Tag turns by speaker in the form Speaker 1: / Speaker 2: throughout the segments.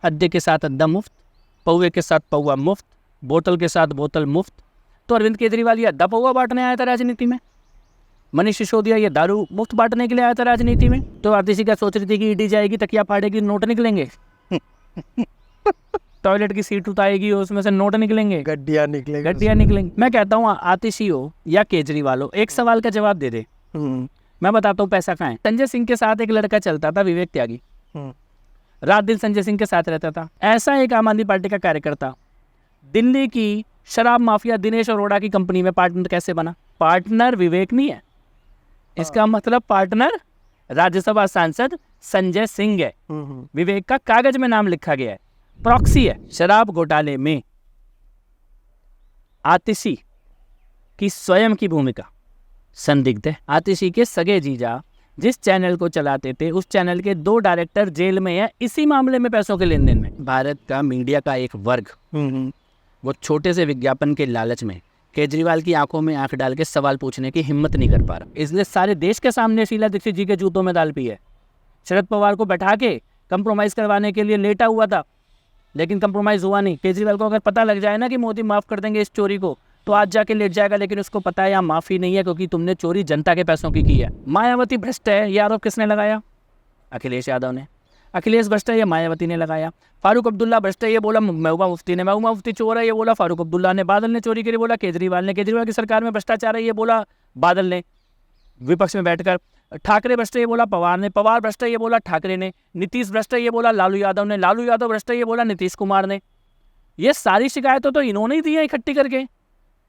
Speaker 1: अड्डे के साथ अड्डा मुफ्त, पौवे के साथ पौवा मुफ्त, बोतल के साथ बोतल मुफ्त। तो अरविंद केजरीवाल ये अड्डा पौवा बांटने आया था राजनीति में। मनीष सिसोदिया ये दारू मुफ्त बांटने के लिए आया था राजनीति में। तो आतिशी क्या सोच रही थी कि ईडी जाएगी, तकिया फाड़ेगी, नोट निकलेंगे टॉयलेट की सीट उतारेगी, उसमें से नोट निकलेंगे, गड्डियाँ निकलेंगी। मैं कहता हूँ आतिशी हो या केजरीवाल हो, एक सवाल का जवाब दे दे। मैं बताता हूँ पैसा कहाँ है। संजय सिंह के साथ एक लड़का चलता था, विवेक त्यागी, रात दिन संजय सिंह के साथ रहता था। ऐसा एक आम आदमी पार्टी का कार्यकर्ता दिल्ली की शराब माफिया दिनेश अरोड़ा की कंपनी में पार्टनर कैसे बना? पार्टनर विवेक नहीं है, इसका मतलब पार्टनर राज्यसभा सांसद संजय सिंह है। विवेक का कागज में नाम लिखा गया है, प्रॉक्सी है। शराब घोटाले में आतिशी की स्वयं की भूमिका संदिग्ध है। आतिशी के सगे जीजा जिस चैनल को चलाते थे, उस चैनल के 2 डायरेक्टर जेल में है इसी मामले में, पैसों के लेन देन में। भारत का मीडिया का एक वर्ग वो छोटे से विज्ञापन के लालच में केजरीवाल की आंखों में आंख डाल के सवाल पूछने की हिम्मत नहीं कर पा रहा। इसलिए सारे देश के सामने शीला दीक्षित जी के जूतों में दाल पी है। शरद पवार को बैठा के कंप्रोमाइज करवाने के लिए लेटा हुआ था, लेकिन कंप्रोमाइज हुआ नहीं। केजरीवाल को अगर पता लग जाए ना कि मोदी माफ कर देंगे इस चोरी को, तो आज जाके लेट जाएगा, लेकिन उसको पता है यहाँ माफी नहीं है, क्योंकि तुमने चोरी जनता के पैसों की है। मायावती भ्रष्ट है, ये आरोप किसने लगाया? अखिलेश यादव ने। अखिलेश भ्रष्ट है, ये मायावती ने लगाया। फारूक अब्दुल्ला भ्रष्ट है, ये बोला महबूबा मुफ्ती ने। महबूबा मुफ्ती चोर है, ये बोला फारूक अब्दुल्ला ने। बादल ने चोरी करी, बोला केजरीवाल ने। केजरीवाल की सरकार में भ्रष्टाचार है, ये बोला बादल ने विपक्ष में बैठकर। ठाकरे भ्रष्ट है, ये बोला पवार ने। पवार भ्रष्ट है, ये बोला ठाकरे ने। नीतीश भ्रष्ट है, ये बोला लालू यादव ने। लालू यादव भ्रष्ट है, ये बोला नीतीश कुमार ने। ये सारी शिकायतें तो इन्होंने ही दी है इकट्ठी करके।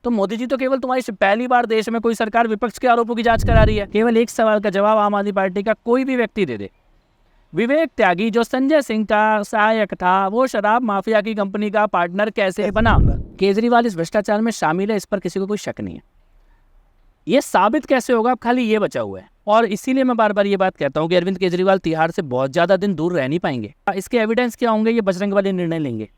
Speaker 1: तो मोदी जी तो केवल तुम्हारी पहली बार देश में कोई सरकार विपक्ष के आरोपों की जांच करा रही है। केवल एक सवाल का जवाब आम आदमी पार्टी का कोई भी व्यक्ति दे दे। विवेक त्यागी जो संजय सिंह का सहायक था, वो शराब माफिया की कंपनी का पार्टनर कैसे बना? केजरीवाल इस भ्रष्टाचार में शामिल है, इस पर किसी को कोई शक नहीं है। ये साबित कैसे होगा? अब खाली ये बचा हुआ है। और इसीलिए मैं बार बार ये बात कहता हूँ कि अरविंद केजरीवाल तिहाड़ से बहुत ज़्यादा दिन दूर रह नहीं पाएंगे। इसके एविडेंस क्या होंगे? ये बजरंग वाले निर्णय लेंगे,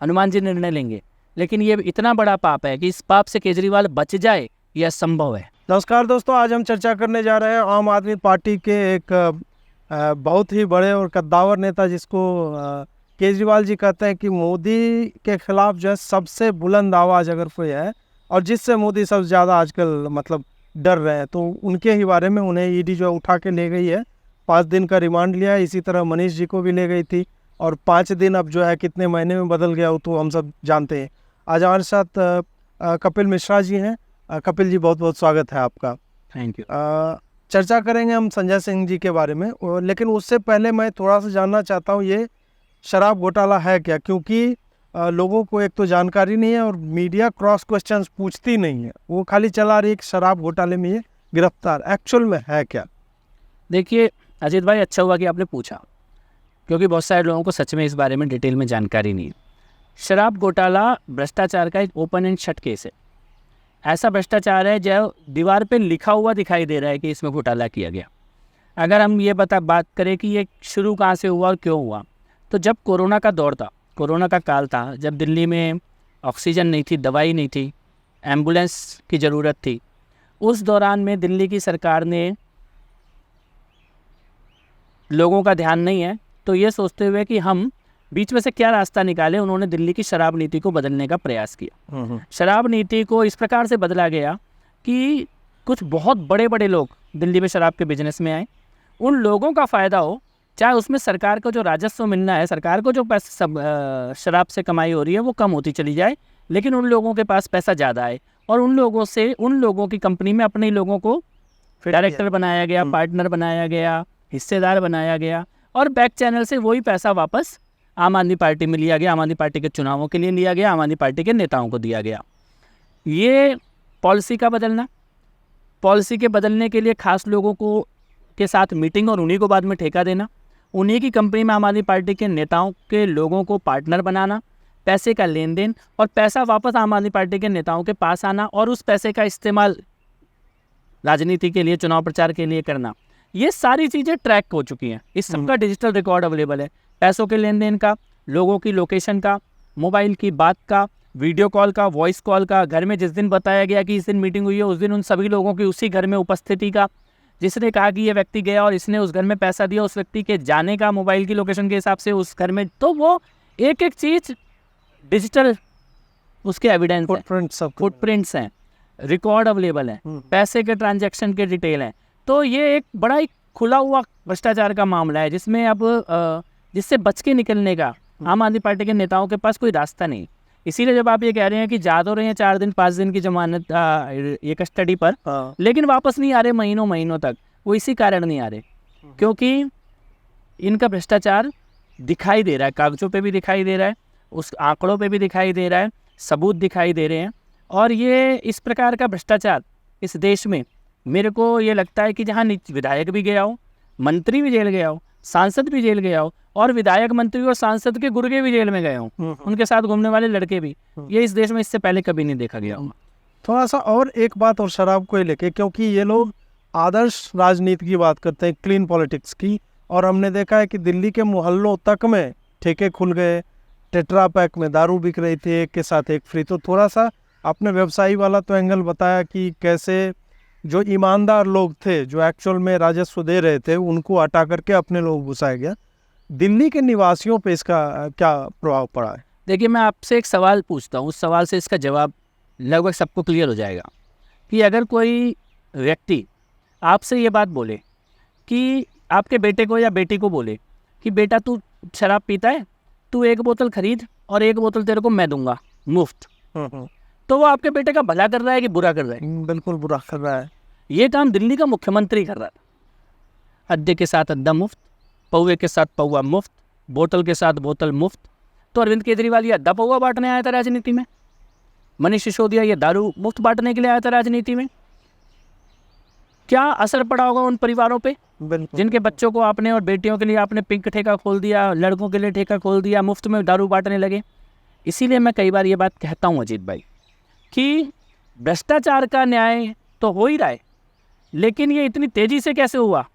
Speaker 1: हनुमान जी निर्णय लेंगे, लेकिन ये इतना बड़ा पाप है कि इस पाप से केजरीवाल बच जाए यह असंभव है।
Speaker 2: नमस्कार दोस्तों, आज हम चर्चा करने जा रहे हैं आम आदमी पार्टी के एक बहुत ही बड़े और कद्दावर नेता, जिसको केजरीवाल जी कहते हैं कि मोदी के खिलाफ जो है सबसे बुलंद आवाज़ अगर कोई है और जिससे मोदी सबसे ज़्यादा आजकल मतलब डर रहे हैं, तो उनके ही बारे में उन्हें ईडी जो है उठा के ले गई है। 5 दिन का रिमांड लिया है। इसी तरह मनीष जी को भी ले गई थी, और 5 दिन अब जो है कितने महीने में बदल गया वो तो हम सब जानते हैं। आज हमारे साथ कपिल मिश्रा जी हैं। कपिल जी, बहुत बहुत स्वागत है आपका।
Speaker 1: Thank you.
Speaker 2: चर्चा करेंगे हम संजय सिंह जी के बारे में, लेकिन उससे पहले मैं थोड़ा सा जानना चाहता हूँ ये शराब घोटाला है क्या, क्योंकि लोगों को एक तो जानकारी नहीं है और मीडिया क्रॉस क्वेश्चंस पूछती नहीं है, वो खाली चला रही है कि शराब घोटाले में ये गिरफ्तार। एक्चुअल में है क्या?
Speaker 1: देखिए अजीत भाई, अच्छा हुआ कि आपने पूछा, क्योंकि बहुत सारे लोगों को सच में इस बारे में डिटेल में जानकारी नहीं है। शराब घोटाला भ्रष्टाचार का एक ओपन एंड शट केस है। ऐसा भ्रष्टाचार है जो दीवार पे लिखा हुआ दिखाई दे रहा है कि इसमें घोटाला किया गया। अगर हम ये बात करें कि ये शुरू कहाँ से हुआ और क्यों हुआ, तो जब कोरोना का दौर था, कोरोना का काल था, जब दिल्ली में ऑक्सीजन नहीं थी, दवाई नहीं थी, एम्बुलेंस की ज़रूरत थी, उस दौरान में दिल्ली की सरकार ने लोगों का ध्यान नहीं है तो ये सोचते हुए कि हम बीच में से क्या रास्ता निकाले, उन्होंने दिल्ली की शराब नीति को बदलने का प्रयास किया। शराब नीति को इस प्रकार से बदला गया कि कुछ बहुत बड़े बड़े लोग दिल्ली में शराब के बिजनेस में आए, उन लोगों का फ़ायदा हो, चाहे उसमें सरकार को जो राजस्व मिलना है, सरकार को जो पैसा शराब से कमाई हो रही है वो कम होती चली जाए, लेकिन उन लोगों के पास पैसा ज़्यादा आए, और उन लोगों की कंपनी में अपने लोगों को डायरेक्टर बनाया गया, पार्टनर बनाया गया, हिस्सेदार बनाया गया, और बैक चैनल से वही पैसा वापस आम आदमी पार्टी में लिया गया, आम आदमी पार्टी के चुनावों के लिए लिया गया, आम आदमी पार्टी के नेताओं को दिया गया। ये पॉलिसी का बदलना, पॉलिसी के बदलने के लिए खास लोगों को के साथ मीटिंग और उन्हीं को बाद में ठेका देना, उन्हीं की कंपनी में आम आदमी पार्टी के नेताओं के लोगों को पार्टनर बनाना, पैसे का लेन देन और पैसा वापस आम आदमी पार्टी के नेताओं के पास आना, और उस पैसे का इस्तेमाल राजनीति के लिए, चुनाव प्रचार के लिए करना, ये सारी चीज़ें ट्रैक हो चुकी हैं। इस सबका डिजिटल रिकॉर्ड अवेलेबल है। पैसों के लेन देन का, लोगों की लोकेशन का, मोबाइल की बात का, वीडियो कॉल का, वॉइस कॉल का, घर में जिस दिन बताया गया कि इस दिन मीटिंग हुई है उस दिन उन सभी लोगों की उसी घर में उपस्थिति का, जिसने कहा कि ये व्यक्ति गया और इसने उस घर में पैसा दिया, उस व्यक्ति के जाने का मोबाइल की लोकेशन के हिसाब से उस घर में, तो वो एक एक चीज़ डिजिटल उसके एविडेंस
Speaker 2: फुटप्रिंट सब
Speaker 1: फुटप्रिंट्स हैं, रिकॉर्ड अवेलेबल हैं, पैसे के ट्रांजैक्शन के डिटेल हैं। तो ये एक बड़ा ही खुला हुआ भ्रष्टाचार का मामला है जिसमें अब जिससे बच के निकलने का आम आदमी पार्टी के नेताओं के पास कोई रास्ता नहीं। इसीलिए जब आप ये कह रहे हैं कि जा तो रहे हैं 4 दिन 5 दिन की जमानत ये कस्टडी पर, लेकिन वापस नहीं आ रहे महीनों महीनों तक, वो इसी कारण नहीं आ रहे क्योंकि इनका भ्रष्टाचार दिखाई दे रहा है, कागजों पे भी दिखाई दे रहा है, उस आंकड़ों पे भी दिखाई दे रहा है, सबूत दिखाई दे रहे हैं। और ये इस प्रकार का भ्रष्टाचार इस देश में मेरे को ये लगता है कि जहाँ विधायक भी गया हो, मंत्री भी जेल गया हो, सांसद भी जेल गया हो, और विधायक मंत्री और सांसद के गुर्गे भी जेल में गए हों, उनके साथ घूमने वाले लड़के भी, ये इस देश में इससे पहले कभी नहीं देखा गया होगा।
Speaker 2: थोड़ा सा और एक बात और शराब को लेके, क्योंकि ये लोग आदर्श राजनीति की बात करते हैं, क्लीन पॉलिटिक्स की, और हमने देखा है कि दिल्ली के मोहल्लों तक में ठेके खुल गए, टेट्रा पैक में दारू बिक रही थी, एक के साथ एक फ्री। तो थोड़ा सा आपने व्यवसायी वाला तो एंगल बताया कि कैसे जो ईमानदार लोग थे, जो एक्चुअल में राजस्व दे रहे थे, उनको हटा करके अपने लोग घुसाया गया। दिल्ली के निवासियों पे इसका क्या प्रभाव पड़ा है?
Speaker 1: देखिए, मैं आपसे एक सवाल पूछता हूँ, उस सवाल से इसका जवाब लगभग सबको क्लियर हो जाएगा कि अगर कोई व्यक्ति आपसे ये बात बोले कि आपके बेटे को या बेटी को बोले कि बेटा तू शराब पीता है, तू 1 बोतल खरीद और 1 बोतल तेरे को मैं दूंगा मुफ्त, तो वो आपके बेटे का भला कर रहा है कि बुरा कर रहा है?
Speaker 2: बिल्कुल बुरा कर रहा है।
Speaker 1: ये काम दिल्ली का मुख्यमंत्री कर रहा था। अड्डे के साथ अड्डा मुफ्त, पौवे के साथ पौवा मुफ्त, बोतल के साथ बोतल मुफ्त। तो अरविंद केजरीवाल ये अड्डा पौवा बांटने आया था राजनीति में, मनीष सिसोदिया ये दारू मुफ्त बांटने के लिए आया था राजनीति में। क्या असर पड़ा होगा उन परिवारों पे जिनके बच्चों को आपने और बेटियों के लिए आपने पिंक ठेका खोल दिया, लड़कों के लिए ठेका खोल दिया, मुफ्त में दारू बांटने लगे। इसीलिए मैं कई बार ये बात कहता हूँ अजीत भाई कि भ्रष्टाचार का न्याय तो हो ही रहा है, लेकिन ये इतनी तेज़ी से कैसे हुआ?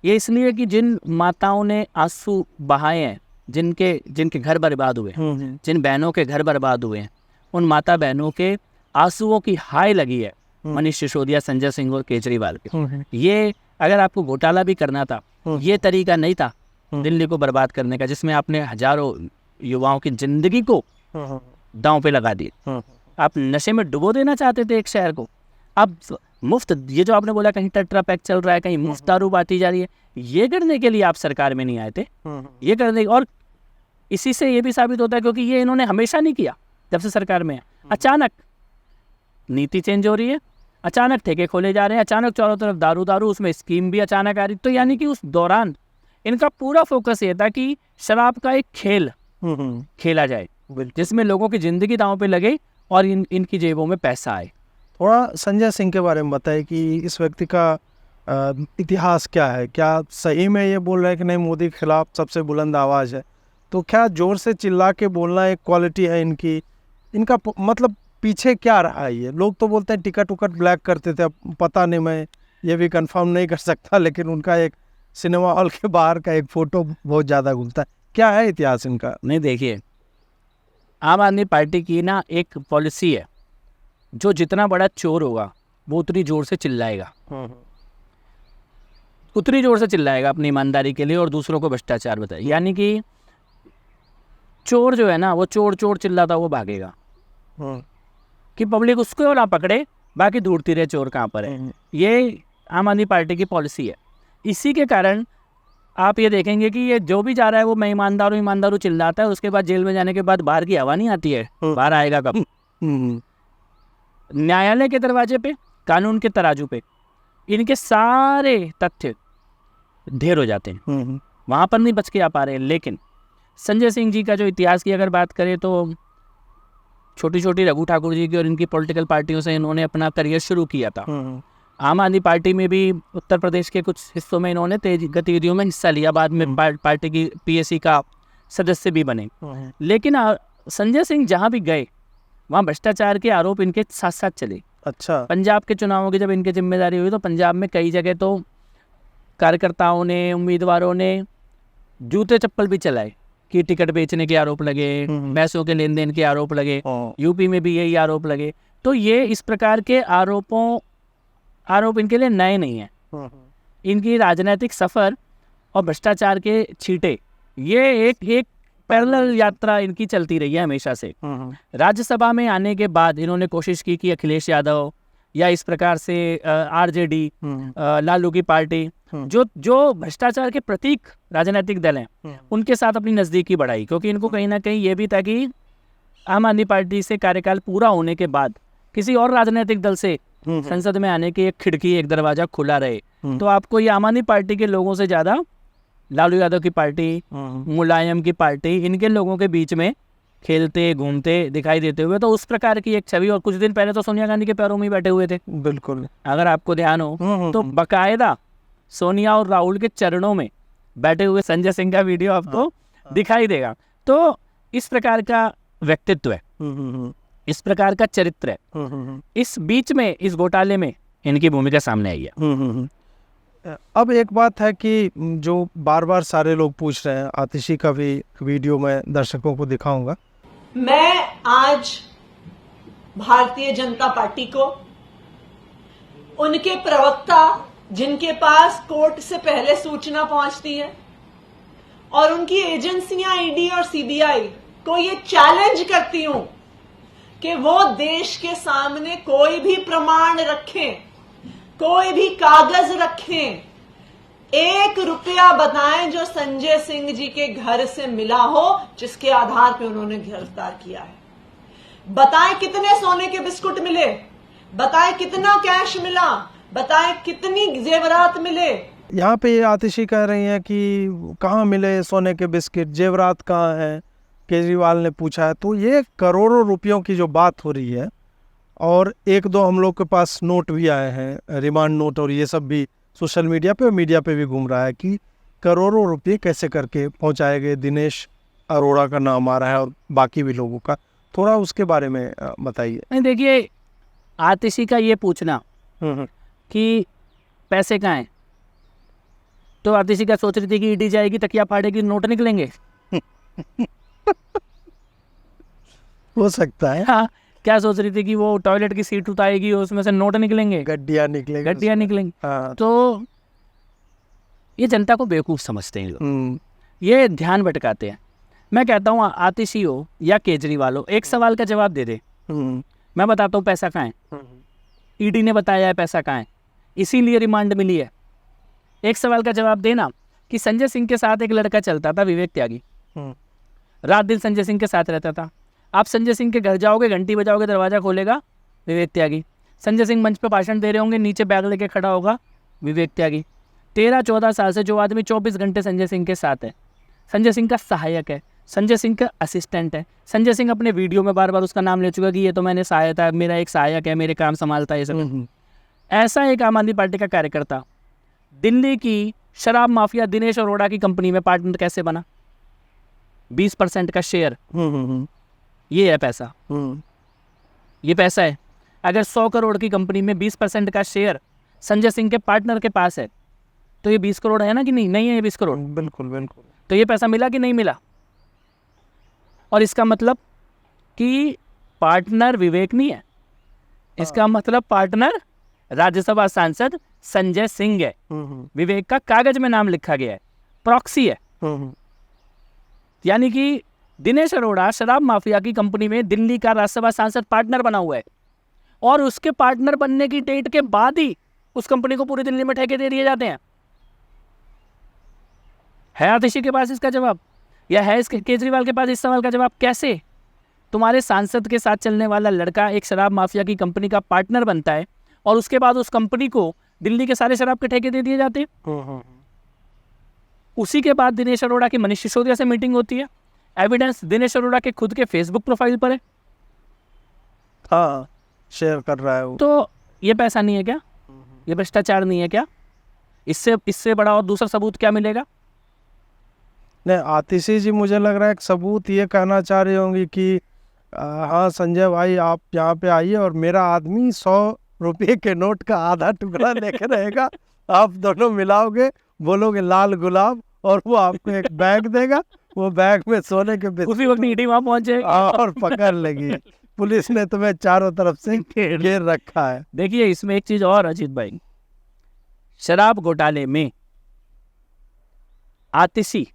Speaker 1: ये इसलिए कि जिन माताओं ने आंसू बहाए हैं, जिनके घर बर्बाद हुए, जिन बहनों के घर बर्बाद हुए हैं, उन माता बहनों के आंसुओं की हाय लगी है मनीष सिसोदिया, संजय सिंह और केजरीवाल के। ये अगर आपको घोटाला भी करना था, ये तरीका नहीं था दिल्ली को बर्बाद करने का, जिसमें आपने हजारों युवाओं की जिंदगी को दांव पे लगा दिए। आप नशे में डुबो देना चाहते थे एक शहर को। अब मुफ्त, ये जो आपने बोला कहीं टेट्रा पैक चल रहा है, कहीं मुफ्त दारू बांटी जा रही है, ये करने के लिए आप सरकार में नहीं आए थे। ये करने, और इसी से ये भी साबित होता है क्योंकि ये इन्होंने हमेशा नहीं किया जब से सरकार में है। अचानक नीति चेंज हो रही है, अचानक ठेके खोले जा रहे हैं, अचानक चारों तरफ दारू दारू, उसमें स्कीम भी अचानक आ रही। तो यानी कि उस दौरान इनका पूरा फोकस ये था कि शराब का एक खेल खेला जाए जिसमें लोगों की जिंदगी दांव पे लगे और इनकी जेबों में पैसा आए।
Speaker 2: थोड़ा संजय सिंह के बारे में बताएं कि इस व्यक्ति का इतिहास क्या है? क्या सही में ये बोल रहे हैं कि नहीं मोदी के खिलाफ सबसे बुलंद आवाज़ है? तो क्या जोर से चिल्ला के बोलना एक क्वालिटी है इनकी? इनका मतलब पीछे क्या रहा है? ये लोग तो बोलते हैं टिकट उकट ब्लैक करते थे, अब पता नहीं, मैं ये भी कंफर्म नहीं कर सकता, लेकिन उनका एक सिनेमा हॉल के बाहर का एक फ़ोटो बहुत ज़्यादा घूमता है। क्या है इतिहास इनका?
Speaker 1: नहीं, देखिए, आम आदमी पार्टी की ना एक पॉलिसी है, जो जितना बड़ा चोर होगा वो उतनी जोर से चिल्लाएगा, उतनी जोर से चिल्लाएगा अपनी ईमानदारी के लिए और दूसरों को भ्रष्टाचार बताए। यानी कि चोर जो है ना, वो चोर चोर चिल्लाता वो भागेगा कि पब्लिक उसको ना पकड़े, बाकी ढूंढती रहे चोर कहाँ पर है। ये आम आदमी पार्टी की पॉलिसी है। इसी के कारण आप ये देखेंगे कि ये जो भी जा रहा है वो मैं ईमानदार हूँ चिल्लाता है, उसके बाद जेल में जाने के बाद बाहर की हवा नहीं आती है, बाहर आएगा कब? न्यायालय के दरवाजे पे, कानून के तराजू पे इनके सारे तथ्य ढेर हो जाते हैं, वहाँ पर नहीं बच के आ पा रहे हैं। लेकिन संजय सिंह जी का जो इतिहास की अगर बात करें तो छोटी छोटी रघु ठाकुर जी की और इनकी पॉलिटिकल पार्टियों से इन्होंने अपना करियर शुरू किया था। आम आदमी पार्टी में भी उत्तर प्रदेश के कुछ हिस्सों में इन्होंने तेज गतिविधियों में हिस्सा लिया, बाद में पार्टी की पीएसी का सदस्य भी बने। लेकिन संजय सिंह जहाँ भी गए वहाँ भ्रष्टाचार के आरोप इनके साथ साथ चले।
Speaker 2: अच्छा,
Speaker 1: पंजाब के चुनावों की जब इनकी जिम्मेदारी हुई तो पंजाब में कई जगह तो कार्यकर्ताओं ने, उम्मीदवारों ने जूते चप्पल भी चलाए कि टिकट बेचने के आरोप लगे, पैसों के लेन देन के आरोप लगे, यूपी में भी यही आरोप लगे। तो ये इस प्रकार के आरोप इनके लिए नए नहीं है। इनकी राजनीतिक सफ़र और भ्रष्टाचार के छींटे, ये एक पैरेलल यात्रा इनकी चलती रही है हमेशा से। राज्यसभा में आने के बाद इन्होंने कोशिश की कि अखिलेश यादव या इस प्रकार से आरजेडी, लालू की पार्टी, जो भ्रष्टाचार के प्रतीक राजनीतिक दल हैं, उनके साथ अपनी नज़दीकी बढ़ाई, क्योंकि इनको कहीं ना कहीं ये भी था कि आम आदमी पार्टी से कार्यकाल पूरा होने के बाद किसी और राजनीतिक दल से संसद में आने की एक खिड़की, एक दरवाजा खुला रहे। तो आपको ये आम आदमी पार्टी के लोगों से ज़्यादा लालू यादव की पार्टी, मुलायम की पार्टी, इनके लोगों के बीच में खेलते घूमते दिखाई देते हुए, तो उस प्रकार की एक छवि। और कुछ दिन पहले तो सोनिया गांधी के पैरों में ही बैठे हुए थे,
Speaker 2: बिल्कुल,
Speaker 1: अगर आपको ध्यान हो तो बकायदा सोनिया और राहुल के चरणों में बैठे हुए संजय सिंह का वीडियो आपको दिखाई देगा। तो इस प्रकार का व्यक्तित्व है, इस प्रकार का चरित्र है। इस बीच में, इस घोटाले में इनकी भूमिका सामने आई है।
Speaker 2: अब एक बात है कि जो बार बार सारे लोग पूछ रहे हैं, आतिशी का भी वीडियो मैं दर्शकों को दिखाऊंगा।
Speaker 3: मैं आज भारतीय जनता पार्टी को, उनके प्रवक्ता जिनके पास कोर्ट से पहले सूचना पहुंचती है, और उनकी एजेंसियां ईडी और सीबीआई को ये चैलेंज करती हूं कि वो देश के सामने कोई भी प्रमाण रखें, कोई भी कागज रखें, 1 रुपया बताएं जो संजय सिंह जी के घर से मिला हो, जिसके आधार पे उन्होंने गिरफ्तार किया है। बताएं कितने सोने के बिस्कुट मिले, बताएं कितना कैश मिला, बताएं कितनी जेवरात मिले।
Speaker 2: यहाँ पे आतिशी कह रही हैं कि कहाँ मिले सोने के बिस्किट, जेवरात कहाँ है, केजरीवाल ने पूछा है। तो ये करोड़ों रुपयों की जो बात हो रही है, और 1-2 हम लोग के पास नोट भी आए हैं, रिमांड नोट, और ये सब भी सोशल मीडिया पे और मीडिया पे भी घूम रहा है कि करोड़ों रुपये कैसे करके पहुंचाए गए। दिनेश अरोड़ा का नाम आ रहा है और बाकी भी लोगों का, थोड़ा उसके बारे में बताइए।
Speaker 1: नहीं, देखिए, आतिशी का ये पूछना कि पैसे कहाँ हैं, तो आतिशी का सोच रही थी कि ईडी जाएगी, तकिया फाड़ेगी, नोट निकलेंगे।
Speaker 2: हो सकता है।
Speaker 1: हाँ, क्या सोच रही थी कि वो टॉयलेट की सीट उतारेगी, उसमें से नोट निकलेंगे,
Speaker 2: गड्डियाँ निकलेंगी। हाँ।
Speaker 1: तो ये जनता को बेवकूफ़ समझते हैं लोग, ये ध्यान भटकाते हैं। मैं कहता हूँ आतिशी हो या केजरीवाल हो, एक सवाल का जवाब दे दे। मैं बताता हूँ पैसा कहाँ है, ईडी ने बताया है पैसा कहाँ है, इसीलिए रिमांड मिली है। एक सवाल का जवाब देना कि संजय सिंह के साथ एक लड़का चलता था, विवेक त्यागी, रात दिन संजय सिंह के साथ रहता था। आप संजय सिंह के घर जाओगे, घंटी बजाओगे, दरवाज़ा खोलेगा विवेक त्यागी। संजय सिंह मंच पर भाषण दे रहे होंगे, नीचे बैग लेके खड़ा होगा विवेक त्यागी। 13-14 साल से जो आदमी 24 घंटे संजय सिंह के साथ है, संजय सिंह का सहायक है, संजय सिंह का असिस्टेंट है। संजय सिंह अपने वीडियो में बार बार उसका नाम ले चुका कि ये तो मैंने सहायता, मेरा एक सहायक है, मेरे काम संभालता है, ये सब। ऐसा एक आम आदमी पार्टी का कार्यकर्ता दिल्ली की शराब माफिया दिनेश अरोड़ा की कंपनी में पार्टनर कैसे बना? 20% का शेयर, ये है पैसा, ये पैसा है। अगर 100 करोड़ की कंपनी में 20% का शेयर संजय सिंह के पार्टनर के पास है, तो ये 20 करोड़ है ना कि नहीं? नहीं है ये 20 करोड़?
Speaker 2: बिल्कुल बिल्कुल।
Speaker 1: तो ये पैसा मिला कि नहीं मिला? और इसका मतलब कि पार्टनर विवेक नहीं है, इसका मतलब पार्टनर राज्यसभा सांसद संजय सिंह है। विवेक का कागज में नाम लिखा गया है, प्रॉक्सी है। यानी कि दिनेश अरोड़ा शराब माफिया की कंपनी में दिल्ली का राज्यसभा सांसद पार्टनर बना हुआ है, और उसके पार्टनर बनने की डेट के बाद ही उस कंपनी को पूरी दिल्ली में ठेके दे दिए जाते हैं। है आतिशी के पास इसका जवाब, या है इसके केजरीवाल के पास इस सवाल का जवाब? कैसे तुम्हारे सांसद के साथ चलने वाला लड़का एक शराब माफिया की कंपनी का पार्टनर बनता है, और उसके बाद उस कंपनी को दिल्ली के सारे शराब के ठेके दे दिए जाते हैं? उसी के बाद दिनेश अरोड़ा की मनीष सिसोदिया से मीटिंग होती है। एविडेंस दिनेश अरोड़ा के खुद के फेसबुक प्रोफाइल पर है।
Speaker 2: हाँ, शेयर कर रहा है वो।
Speaker 1: तो ये पैसा नहीं है क्या? ये भ्रष्टाचार नहीं है क्या? इससे बड़ा और दूसरा सबूत क्या मिलेगा?
Speaker 2: नहीं, आतिशी जी मुझे लग रहा है एक सबूत ये कहना चाह रही होंगी कि हाँ संजय भाई, आप यहाँ पे आइए और मेरा आदमी 100 रुपये के नोट का आधा टुकड़ा लेके रहेगा, आप दोनों मिलाओगे, बोलोगे लाल गुलाब, और वो आपको एक बैग देगा, वो बैग में सोने के
Speaker 1: उसी वक्त ईडी वहां पहुंचे
Speaker 2: और पकड़ लेगी। पुलिस ने तुम्हें चारों तरफ से घेर रखा है।
Speaker 1: देखिए, इसमें एक चीज और अजीत भाई, शराब घोटाले में आतिशी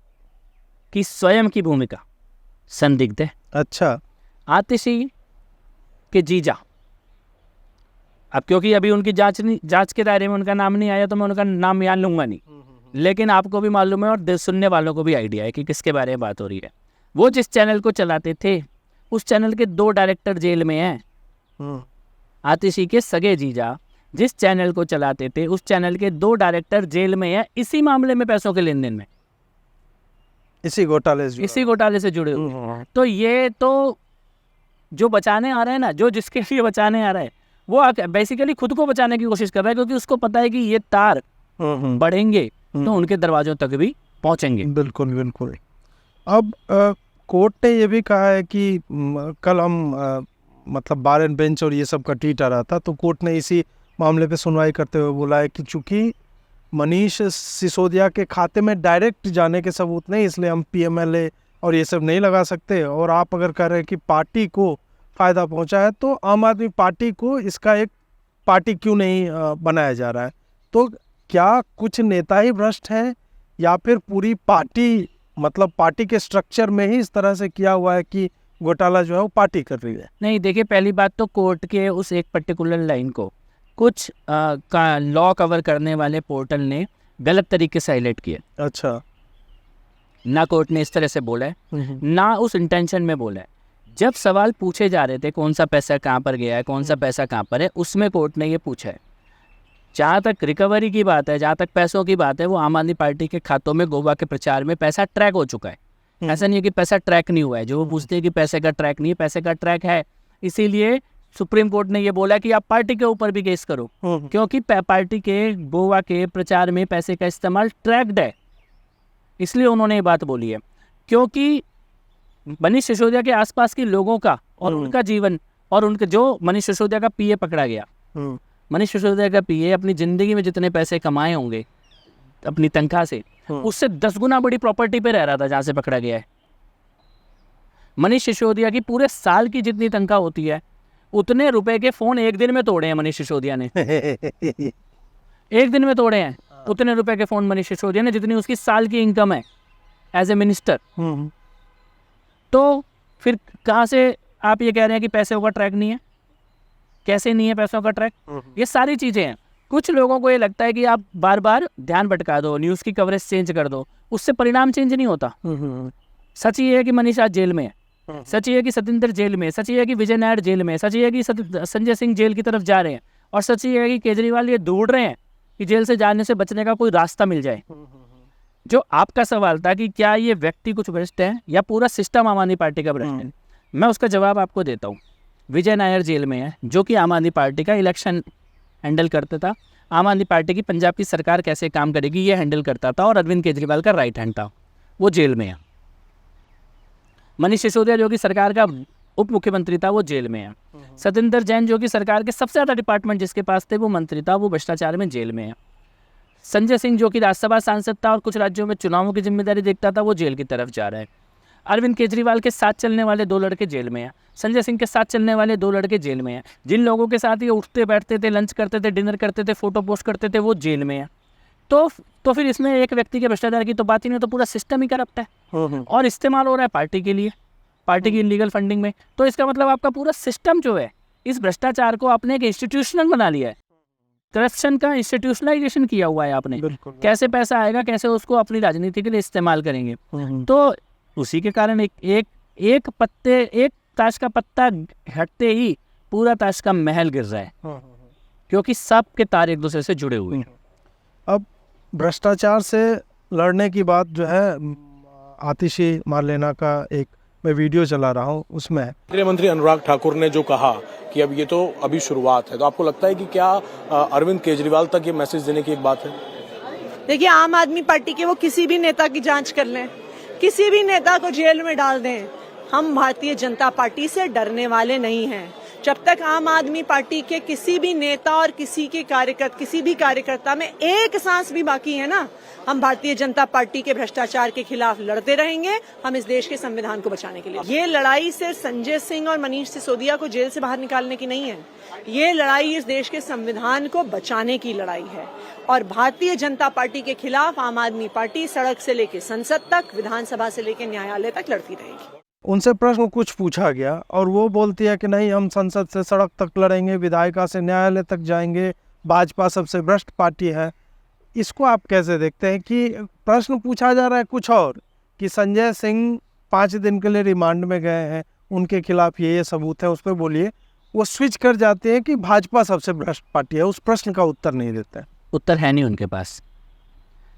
Speaker 1: की स्वयं की भूमिका संदिग्ध है।
Speaker 2: अच्छा।
Speaker 1: आतिशी के जीजा, अब क्योंकि अभी उनकी जांच के दायरे में उनका नाम नहीं आया तो मैं उनका नाम याद लूंगा नहीं, लेकिन आपको भी मालूम है और सुनने वालों को भी आइडिया है कि किसके बारे में बात हो रही है। वो जिस चैनल को चलाते थे उस चैनल के 2 डायरेक्टर जेल में हैं। आतिशी के सगे जीजा जिस चैनल को चलाते थे उस चैनल के 2 डायरेक्टर जेल में हैं, इसी मामले में, पैसों के लेन देन में,
Speaker 2: इसी घोटाले से
Speaker 1: जुड़े हुए। तो ये तो जो बचाने आ रहा है ना, जो जिसके लिए बचाने आ रहा है, वो बेसिकली खुद को बचाने की कोशिश कर रहा है, क्योंकि उसको पता है कि ये तार बढ़ेंगे तो उनके दरवाजों तक भी पहुंचेंगे।
Speaker 2: बिल्कुल बिल्कुल। अब कोर्ट ने ये भी कहा है कि कल हम मतलब बार एंड बेंच और ये सब का ट्वीट आ रहा था, तो कोर्ट ने इसी मामले पे सुनवाई करते हुए बोला है कि चूंकि मनीष सिसोदिया के खाते में डायरेक्ट जाने के सबूत नहीं, इसलिए हम PMLA और ये सब नहीं लगा सकते। और आप अगर कह रहे हैं कि पार्टी को फ़ायदा पहुंचा है, तो आम आदमी पार्टी को इसका एक पार्टी क्यों नहीं बनाया जा रहा है? तो क्या कुछ नेता ही भ्रष्ट हैं या फिर पूरी पार्टी, मतलब पार्टी के स्ट्रक्चर में ही इस तरह से किया हुआ है कि घोटाला जो है वो पार्टी कर रही है?
Speaker 1: नहीं, देखिए, पहली बात तो कोर्ट के उस एक पर्टिकुलर लाइन को कुछ का लॉ कवर करने वाले पोर्टल ने गलत तरीके से हाईलाइट किया।
Speaker 2: अच्छा।
Speaker 1: ना कोर्ट ने इस तरह से बोला है, ना उस इंटेंशन में बोला है। जब सवाल पूछे जा रहे थे कौन सा पैसा कहाँ पर गया है, कौन सा पैसा कहाँ पर है, उसमें कोर्ट ने ये पूछा है। जहाँ तक रिकवरी की बात है, जहाँ तक पैसों की बात है, वो आम आदमी पार्टी के खातों में गोवा के प्रचार में पैसा ट्रैक हो चुका है। ऐसा नहीं है कि पैसा ट्रैक नहीं हुआ है। जो वो पूछते हैं कि पैसे का ट्रैक नहीं है, पैसे का ट्रैक है। इसीलिए सुप्रीम कोर्ट ने ये बोला कि आप पार्टी के ऊपर भी केस करो, क्योंकि पार्टी के गोवा के प्रचार में पैसे का इस्तेमाल ट्रैक्ड है। इसलिए उन्होंने ये बात बोली है, क्योंकि मनीष सिसोदिया के आसपास के लोगों का और उनका जीवन, और उनके जो मनीष सिसोदिया का PA पकड़ा गया, मनीष सिसोदिया का PA अपनी जिंदगी में जितने पैसे कमाए होंगे अपनी तनख्वाह से, उससे 10 गुना बड़ी प्रॉपर्टी पे रह रहा था जहाँ से पकड़ा गया है। मनीष सिसोदिया की पूरे साल की जितनी तनख्वाह होती है उतने रुपए के फोन एक दिन में तोड़े हैं मनीष सिसोदिया ने। एक दिन में तोड़े हैं उतने रुपए के फोन मनीष सिसोदिया ने, जितनी उसकी साल की इनकम है एज ए मिनिस्टर। तो फिर कहाँ से आप ये कह रहे हैं कि पैसों का ट्रैक नहीं है? कैसे नहीं है पैसों का ट्रैक? ये सारी चीज़ें हैं। कुछ लोगों को ये लगता है कि आप बार बार ध्यान भटका दो, न्यूज़ की कवरेज चेंज कर दो, उससे परिणाम चेंज नहीं होता। सच ये है कि मनीष आज जेल में है, सच ये है कि सतिंदर जेल में है, सच ये है कि विजय नायर जेल में है, सच ये है कि संजय सिंह जेल की तरफ जा रहे हैं, और सच ये है कि केजरीवाल ये ढूंढ रहे हैं कि जेल से जाने से बचने का कोई रास्ता मिल जाए। जो आपका सवाल था कि क्या ये व्यक्ति कुछ भ्रष्ट है या पूरा सिस्टम आम आदमी पार्टी का भ्रष्ट है, मैं उसका जवाब आपको देता हूँ। विजय नायर जेल में है, जो कि आम आदमी पार्टी का इलेक्शन हैंडल करता था, आम आदमी पार्टी की पंजाब की सरकार कैसे काम करेगी ये हैंडल करता था, और अरविंद केजरीवाल का राइट हैंड था, वो जेल में है। मनीष सिसोदिया जो कि सरकार का उप मुख्यमंत्री था, वो जेल में है। सतिंदर जैन जो कि सरकार के सबसे ज़्यादा डिपार्टमेंट जिसके पास थे वो मंत्री था, वो भ्रष्टाचार में जेल में है। संजय सिंह जो कि राज्यसभा सांसद था और कुछ राज्यों में चुनावों की जिम्मेदारी देखता था, वो जेल की तरफ जा रहा है। अरविंद केजरीवाल के साथ चलने वाले 2 लड़के जेल में हैं, संजय सिंह के साथ चलने वाले 2 लड़के जेल में हैं, जिन लोगों के साथ ये उठते बैठते थे, लंच करते थे, डिनर करते थे, फोटो पोस्ट करते थे, वो जेल में हैं। तो फिर इसमें एक व्यक्ति के भ्रष्टाचार की तो बात ही नहीं, तो पूरा सिस्टम ही करप्ट है और इस्तेमाल हो रहा है पार्टी के लिए, पार्टी की इलीगल फंडिंग में। तो इसका मतलब आपका पूरा सिस्टम जो है इस भ्रष्टाचार को आपने एक इंस्टीट्यूशनल बना लिया है, करप्शन का इंस्टीट्यूशनलाइजेशन किया हुआ है आपने। कैसे पैसा आएगा, कैसे उसको अपनी राजनीति के लिए इस्तेमाल करेंगे। तो उसी के कारण एक ताश का पत्ता हटते ही पूरा ताश का महल गिर रहा है, क्योंकि सब के तार एक दूसरे से जुड़े हुए हैं।
Speaker 2: अब भ्रष्टाचार से लड़ने की बात जो है, आतिशी मारलेना का एक मैं वीडियो चला रहा हूँ, उसमें
Speaker 4: गृह मंत्री अनुराग ठाकुर ने जो कहा कि अब ये तो अभी शुरुआत है, तो आपको लगता है कि क्या अरविंद केजरीवाल तक ये मैसेज देने की एक बात है?
Speaker 3: देखिए, आम आदमी पार्टी के वो किसी भी नेता की जांच कर लें, किसी भी नेता को जेल में डाल दें, हम भारतीय जनता पार्टी से डरने वाले नहीं हैं। जब तक आम आदमी पार्टी के किसी भी नेता और किसी भी कार्यकर्ता में एक सांस भी बाकी है ना, हम भारतीय जनता पार्टी के भ्रष्टाचार के खिलाफ लड़ते रहेंगे, हम इस देश के संविधान को बचाने के लिए। ये लड़ाई सिर्फ संजय सिंह और मनीष सिसोदिया को जेल से बाहर निकालने की नहीं है, ये लड़ाई इस देश के संविधान को बचाने की लड़ाई है। और भारतीय जनता पार्टी के खिलाफ आम आदमी पार्टी सड़क से लेकर संसद तक, विधानसभा से लेकर न्यायालय तक लड़ती रहेगी।
Speaker 2: उनसे प्रश्न कुछ पूछा गया और वो बोलती है कि नहीं, हम संसद से सड़क तक लड़ेंगे, विधायिका से न्यायालय तक जाएंगे, भाजपा सबसे भ्रष्ट पार्टी है। इसको आप कैसे देखते हैं कि प्रश्न पूछा जा रहा है कुछ और, कि संजय सिंह 5 दिन के लिए रिमांड में गए हैं, उनके खिलाफ ये सबूत है, उस पर बोलिए। वो स्विच कर जाते हैं कि भाजपा सबसे भ्रष्ट पार्टी है, उस प्रश्न का उत्तर नहीं देते हैं।
Speaker 1: उत्तर है नहीं उनके पास।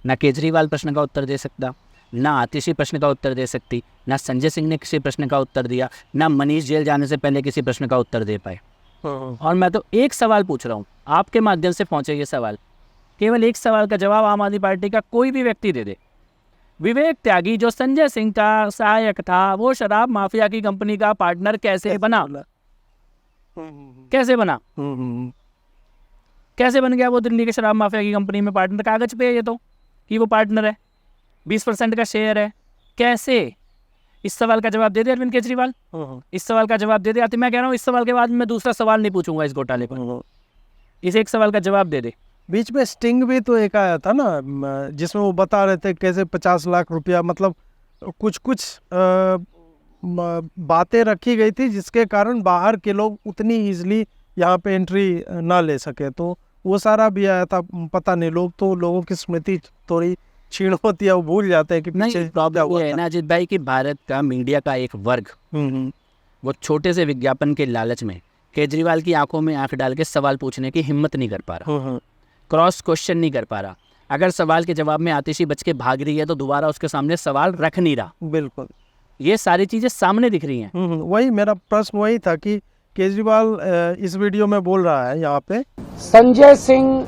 Speaker 1: ना केजरीवाल प्रश्न का उत्तर दे सकता, ना आतिशी प्रश्न का उत्तर दे सकती, ना संजय सिंह ने किसी प्रश्न का उत्तर दिया, ना मनीष जेल जाने से पहले किसी प्रश्न का उत्तर दे पाए। और मैं तो एक सवाल पूछ रहा हूँ, आपके माध्यम से पहुँचे ये सवाल, केवल एक सवाल का जवाब आम आदमी पार्टी का कोई भी व्यक्ति दे दे। विवेक त्यागी जो संजय सिंह का सहायक था, वो शराब माफिया की कंपनी का पार्टनर कैसे बना? कैसे बना? कैसे बन गया वो दिल्ली के शराब माफिया की कंपनी में पार्टनर? कागज पे है ये तो कि वो पार्टनर है, 20% का शेयर है। कैसे? इस सवाल का जवाब दे दे अरविंद केजरीवाल, इस सवाल का जवाब दे दे। आते मैं कह रहा हूँ इस सवाल के बाद मैं दूसरा सवाल नहीं पूछूंगा इस घोटाले पर, इस एक सवाल का जवाब दे दे।
Speaker 2: बीच में स्टिंग भी तो एक आया था ना, जिसमें वो बता रहे थे कैसे 50 लाख रुपया, मतलब कुछ बातें रखी गई थी जिसके कारण बाहर के लोग उतनी इजीली यहाँ पे एंट्री ना ले सके। तो वो सारा भी आया था। पता नहीं, लोगों की स्मृति थोड़ी क्षीण होती है, वो भूल जाते हैं कि
Speaker 1: नहीं, प्रॉब्लम ये है ना अजित भाई कि भारत का मीडिया का एक वर्ग वो छोटे से विज्ञापन के लालच में केजरीवाल की आंखों में आंख डाल के सवाल पूछने की हिम्मत नहीं कर पा रहा, क्रॉस क्वेश्चन नहीं कर पा रहा। अगर सवाल के जवाब में आतिशी बच के भाग रही है तो दोबारा उसके सामने सवाल रख नहीं रहा।
Speaker 2: बिल्कुल,
Speaker 1: ये सारी चीजें सामने दिख रही हैं।
Speaker 2: वही मेरा प्रश्न वही था कि केजरीवाल इस वीडियो में बोल रहा है यहाँ पे,
Speaker 5: संजय सिंह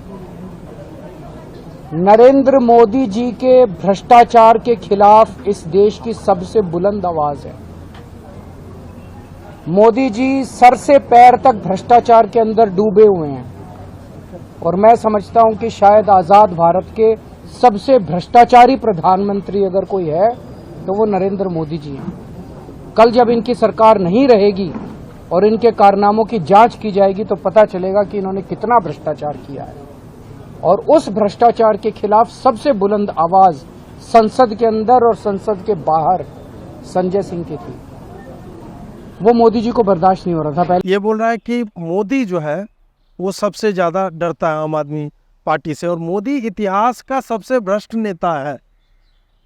Speaker 5: नरेंद्र मोदी जी के भ्रष्टाचार के खिलाफ इस देश की सबसे बुलंद आवाज है। मोदी जी सर से पैर तक भ्रष्टाचार के अंदर डूबे हुए हैं और मैं समझता हूं कि शायद आजाद भारत के सबसे भ्रष्टाचारी प्रधानमंत्री अगर कोई है तो वो नरेंद्र मोदी जी हैं। कल जब इनकी सरकार नहीं रहेगी और इनके कारनामों की जांच की जाएगी तो पता चलेगा कि इन्होंने कितना भ्रष्टाचार किया है। और उस भ्रष्टाचार के खिलाफ सबसे बुलंद आवाज संसद के अंदर और संसद के बाहर संजय सिंह की थी। वो मोदी जी को बर्दाश्त नहीं हो रहा था। पहले
Speaker 2: ये बोल रहा है कि मोदी जो है वो सबसे ज़्यादा डरता है आम आदमी पार्टी से और मोदी इतिहास का सबसे भ्रष्ट नेता है।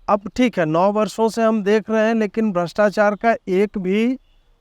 Speaker 2: अब ठीक है, 9 वर्षों से हम देख रहे हैं, लेकिन भ्रष्टाचार का एक भी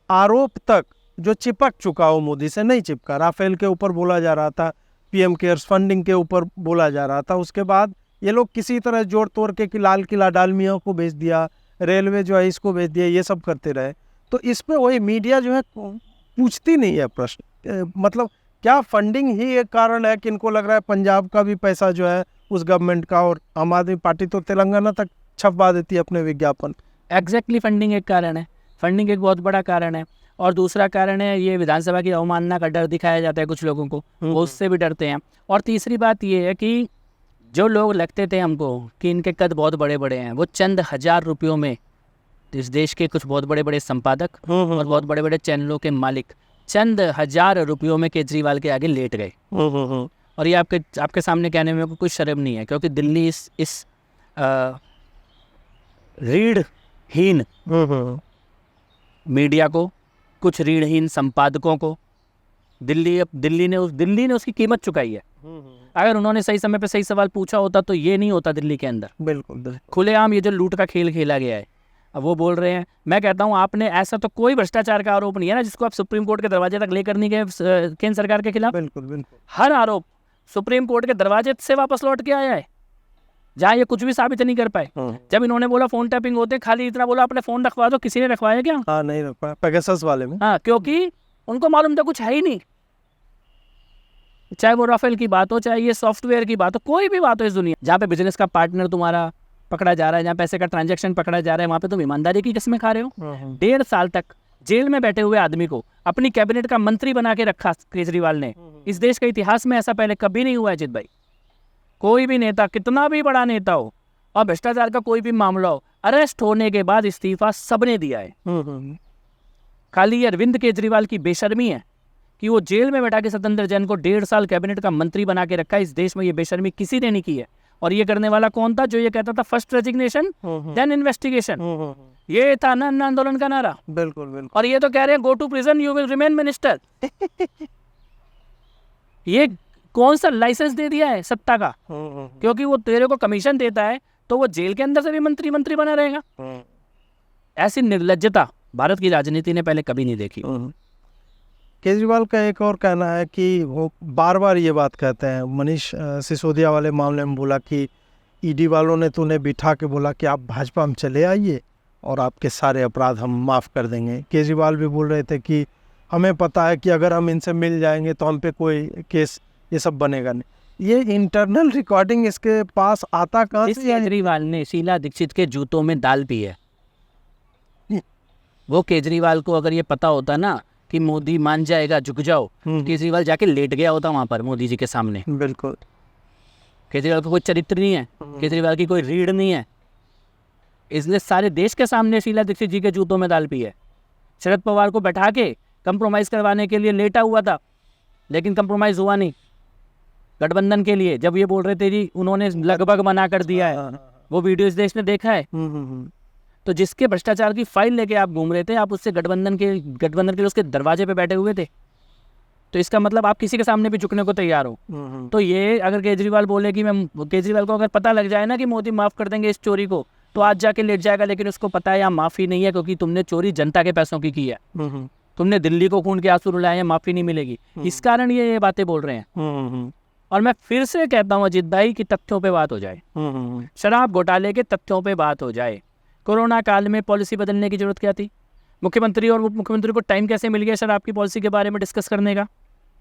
Speaker 2: आरोप तक जो चिपक चुका हो मोदी से नहीं चिपका। राफेल के ऊपर बोला जा रहा था, पीएम केयर्स फंडिंग के ऊपर बोला जा रहा था, उसके बाद ये लोग किसी तरह जोड़ तोड़ के कि लाल किला डालमिया को भेज दिया, रेलवे जो है इसको भेज दिया, ये सब करते रहे। तो इस पे वही मीडिया जो है पूछती नहीं है प्रश्न। मतलब क्या फंडिंग ही एक कारण है कि इनको लग रहा है पंजाब का भी पैसा जो है उस गवर्नमेंट का, और आम आदमी पार्टी तो तेलंगाना तक छपवा देती है अपने विज्ञापन।
Speaker 1: एग्जैक्टली, फंडिंग एक कारण है, फंडिंग एक बहुत बड़ा कारण है। और दूसरा कारण है ये विधानसभा की अवमानना का डर दिखाया जाता है कुछ लोगों को, वो उससे भी डरते हैं। और तीसरी बात ये है कि जो लोग लगते थे हमको कि इनके कद बहुत बड़े बड़े हैं, वो चंद हजार रुपयों में इस देश के कुछ बहुत बड़े बड़े संपादक और बहुत बड़े बड़े चैनलों के मालिक चंद हजार रुपयों में केजरीवाल के आगे लेट गए। और ये आपके सामने कहने में कोई शर्म नहीं है, क्योंकि दिल्ली इस रीढ़हीन मीडिया को, कुछ रीढ़हीन संपादकों को दिल्ली ने उसकी कीमत चुकाई है। अगर उन्होंने सही समय पे सही सवाल पूछा होता तो ये नहीं होता दिल्ली के अंदर।
Speaker 2: बिल्कुल
Speaker 1: खुलेआम ये जो लूट का खेल खेला गया है, अब वो बोल रहे हैं। मैं कहता हूँ आपने ऐसा तो कोई भ्रष्टाचार का आरोप नहीं है ना जिसको आप सुप्रीम कोर्ट के दरवाजे तक लेकर नहीं गए केंद्र सरकार के खिलाफ।
Speaker 2: बिल्कुल
Speaker 1: हर आरोप सुप्रीम कोर्ट के दरवाजे से वापस लौट के आया है, जहाँ ये कुछ भी साबित नहीं कर पाए। जब इन्होंने बोला फोन टैपिंग होते, खाली इतना बोला अपने फोन रखवा दो, किसी ने रखवाया क्या?
Speaker 2: हाँ, नहीं रख पाया पेगासस वाले में।
Speaker 1: हाँ, क्योंकि उनको मालूम था कुछ है ही नहीं। चाहे वो राफेल की बात हो, चाहे ये सॉफ्टवेयर की बात हो, कोई भी बात हो इस दुनिया जहाँ पे बिजनेस का पार्टनर तुम्हारा पकड़ा जा रहा है, जहाँ पैसे का ट्रांजैक्शन पकड़ा जा रहा है, वहाँ पे तुम ईमानदारी की किस्में खा रहे हो। 1.5 साल तक जेल में बैठे हुए आदमी को अपनी कैबिनेट का मंत्री बना के रखा केजरीवाल ने। इस देश के इतिहास में ऐसा पहले कभी नहीं हुआ है अजित भाई। कोई भी नेता, कितना भी बड़ा नेता हो और भ्रष्टाचार का कोई भी मामला हो, अरेस्ट होने के बाद इस्तीफा सबने दिया है। खाली ये अरविंद केजरीवाल की बेशर्मी है कि वो जेल में बैठा के सत्येंद्र जैन को 1.5 साल कैबिनेट का मंत्री बना के रखा है। इस देश में ये बेशर्मी किसी ने नहीं की है। और ये करने वाला कौन था? जो ये कहता था फर्स्ट रेजिग्नेशन देन इन्वेस्टिगेशन। ये था ना आंदोलन का नारा।
Speaker 2: बिल्कुल बिल्कुल।
Speaker 1: और ये तो कह रहे हैं go to prison you will remain minister. ये कौन सा लाइसेंस दे दिया है सत्ता का? क्योंकि वो तेरे को कमीशन देता है तो वो जेल के अंदर से भी मंत्री बना रहेगा। ऐसी निर्लज्जता भारत की राजनीति ने पहले कभी नहीं देखी।
Speaker 2: केजरीवाल का एक और कहना है कि वो बार बार ये बात कहते हैं, मनीष सिसोदिया वाले मामले में बोला कि ईडी वालों ने तो उन्हें बिठा के बोला कि आप भाजपा में चले आइए और आपके सारे अपराध हम माफ़ कर देंगे। केजरीवाल भी बोल रहे थे कि हमें पता है कि अगर हम इनसे मिल जाएंगे तो हम पे कोई केस ये सब बनेगा नहीं। ये इंटरनल रिकॉर्डिंग इसके पास आता कहाँ
Speaker 1: इस
Speaker 2: से है?
Speaker 1: केजरीवाल ने शीला दीक्षित के जूतों में दाल पी है। वो केजरीवाल को अगर ये पता होता ना कि मोदी मान जाएगा, झुक जाओ, केजरीवाल जाके लेट गया होता वहां पर मोदी जी के सामने।
Speaker 2: बिल्कुल।
Speaker 1: केजरीवाल का कोई चरित्र नहीं है, केजरीवाल की कोई रीढ़ नहीं है, इसलिए सारे देश के सामने शीला दीक्षित जी के जूतों में दाल पी है। शरद पवार को बैठा के कंप्रोमाइज करवाने के लिए लेटा हुआ था, लेकिन कंप्रोमाइज हुआ नहीं गठबंधन के लिए। जब ये बोल रहे थे जी उन्होंने लगभग मना कर दिया है, वो वीडियो इस देश ने देखा है। तो जिसके भ्रष्टाचार की फाइल लेके आप घूम रहे थे, आप उससे गठबंधन के लिए उसके दरवाजे पे बैठे हुए थे, तो इसका मतलब आप किसी के सामने भी झुकने को तैयार हो। तो ये अगर केजरीवाल बोले कि मैं, केजरीवाल को अगर पता लग जाए ना कि मोदी माफ़ कर देंगे इस चोरी को, तो आज जाके लेट जाएगा। लेकिन उसको पता है यहाँ माफ़ी नहीं है, क्योंकि तुमने चोरी जनता के पैसों की है, तुमने दिल्ली को खून के आंसू रुलाए हैं, माफ़ी नहीं मिलेगी। इस कारण ये बातें बोल रहे हैं। और मैं फिर से कहता हूँ अजीत भाई कि तथ्यों पे बात हो जाए, शराब घोटाले के तथ्यों पे बात हो जाए। कोरोना काल में पॉलिसी बदलने की जरूरत क्या थी? मुख्यमंत्री और उप मुख्यमंत्री को टाइम कैसे मिल गया शराब की पॉलिसी के बारे में डिस्कस करने का?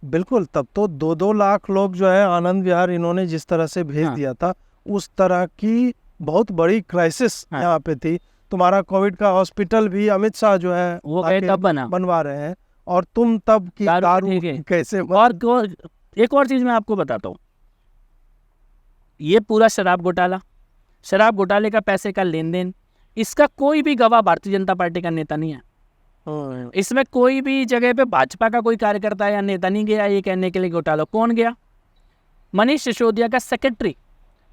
Speaker 2: बिल्कुल। तब तो 2-2 लाख लोग जो है आनंद विहार इन्होंने जिस तरह से भेज दिया था, उस तरह की बहुत बड़ी क्राइसिस यहाँ पे थी। तुम्हारा कोविड का हॉस्पिटल भी अमित शाह जो है
Speaker 1: वो तब
Speaker 2: बनवा रहे हैं, और तुम तब की दारू कैसे।
Speaker 1: और एक और चीज मैं आपको बताता हूँ, ये पूरा शराब घोटाले का पैसे का लेन देन, इसका कोई भी गवाह भारतीय जनता पार्टी का नेता नहीं है। इसमें कोई भी जगह पे भाजपा का कोई कार्यकर्ता या नेता नहीं गया ये कहने के लिए घोटाला। कौन गया? मनीष सिसोदिया का सेक्रेटरी